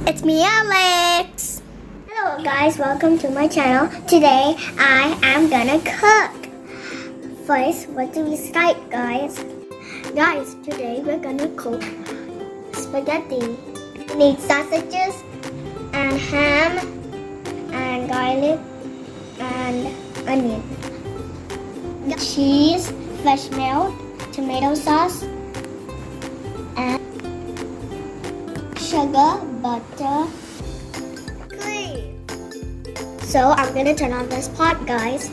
It's me, Alex. Hello guys, welcome to my channel. Today I am gonna cook. First, what do we start, guys? Guys, today we're gonna cook spaghetti. We need sausages and ham and garlic and onion, cheese, fresh milk, tomato sauce, and sugar, butter, cream. So I'm gonna turn on this pot, guys.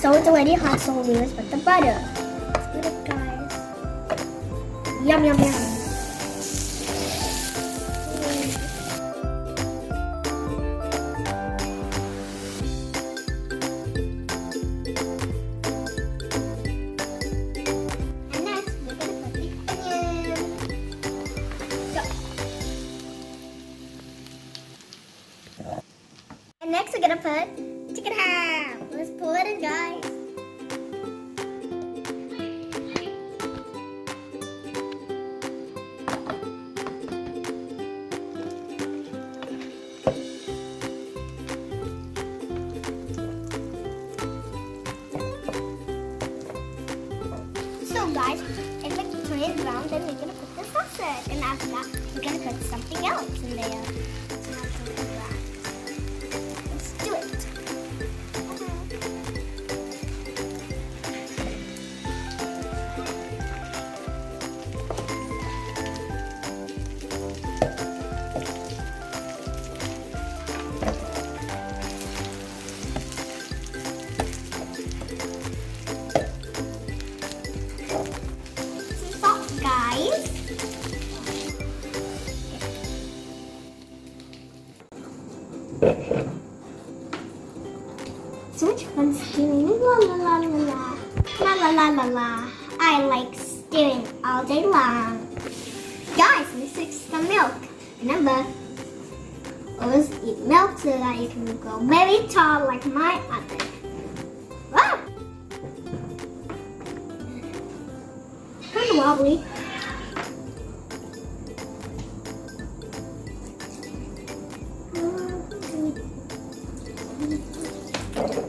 So it's already hot, so we will put the butter. Let's put it, guys. Yum, yum, yum. And next, we're gonna put the onion. Go. And next, we're gonna put chicken ham. Let's pull it in, guys. So guys, if it turns brown, then we're gonna put the sausage, and after that, we're gonna put something else in there. It's not something brown. Let's do it. Guys, so much fun steaming. La la la la la la la la la la. I like steaming all day long. Guys, this is the milk. Remember, always eat milk so that you can grow very tall like my mother. Wow, kind of wobbly.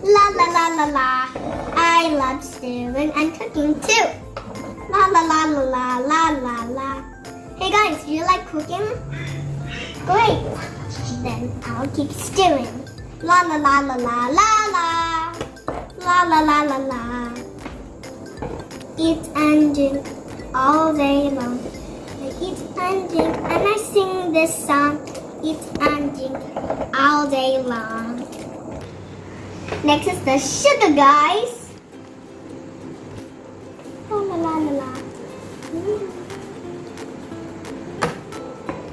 La la la la la. I love stewing and cooking too. La la la la la la la la. Hey guys, do you like cooking? Great. Then I'll keep stewing. La la la la la la la. La la la la la. Eat and drink all day long. I eat and drink and I sing this song. Eat and drink all day long. Next is the sugar, guys. Oh la la la la.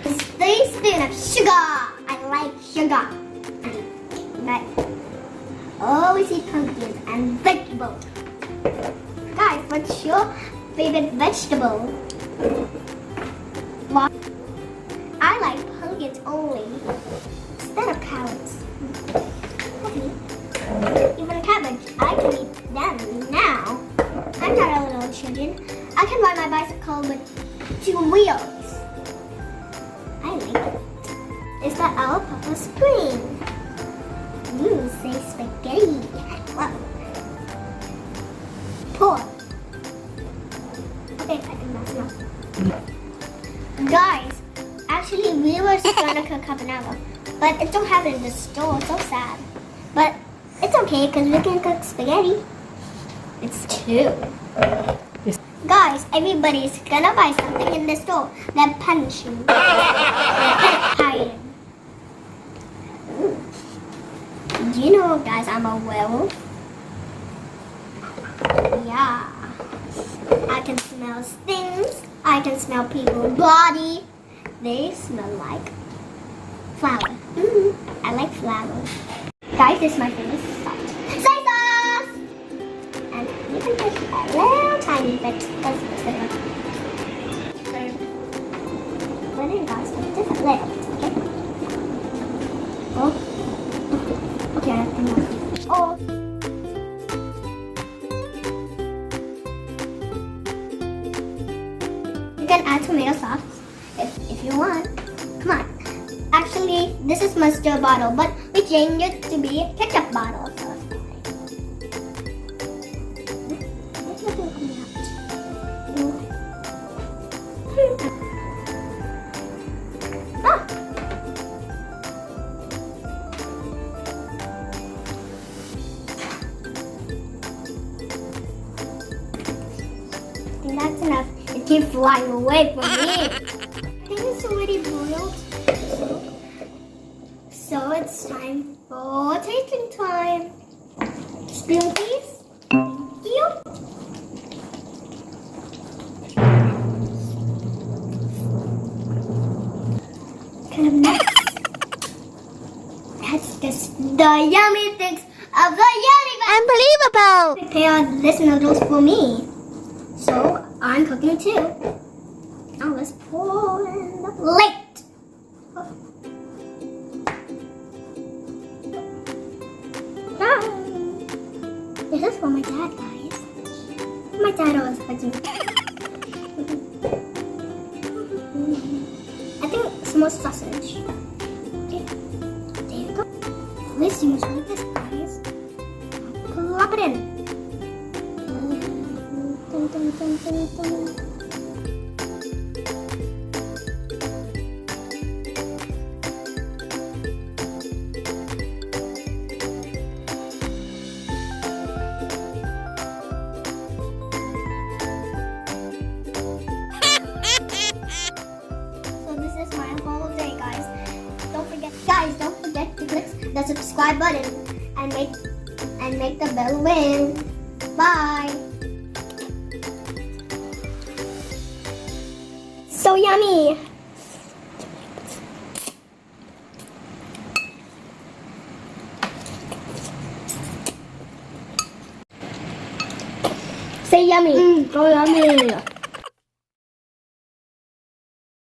It's 3 spoons of sugar. I like sugar. But always eat pumpkins and vegetables. Guys, what's your favorite vegetable? Well, I like pumpkins only instead of carrots. Even cabbage, I can eat them now. I'm not a little children. I can ride my bicycle with 2 wheels. I like it. Is that our Papa's screen? Say spaghetti. Wow. Pour. Okay, I think that's enough. Guys, actually we were gonna cook caponata, but it don't have it in the store. So sad. But it's okay because we can cook spaghetti. It's 2. Guys, everybody's gonna buy something in the store. They're punching. They're hiding. Do you know, guys, I'm a werewolf? Yeah. I can smell things. I can smell people's body. They smell like flour. I like flour. Guys, this is my favorite sauce. Soy sauce! And you can put a little tiny bit because it's the put it, guys, but just a little, okay? Oh. Okay, I can oh. can add tomato sauce if you want. Come on. Actually, this is mustard bottle, but we changed it to be ketchup bottle. So it's fine. Ah. I think that's enough. It keeps flying away from me. I think it's already boiled. So it's time for tasting time. Spoon, please. Thank you. Kind of nice. That's just the yummy things of the yummy. Unbelievable! Prepared this noodles for me. So I'm cooking too. Now let's pour in the plate. This is for my dad, guys. My dad always watching. I think small sausage. Okay, there you go. Let's use like this, guys. Plop it in. Dun, dun, dun, dun, dun. Don't forget to click the subscribe button and make the bell ring. Bye. So yummy. Say yummy. So yummy.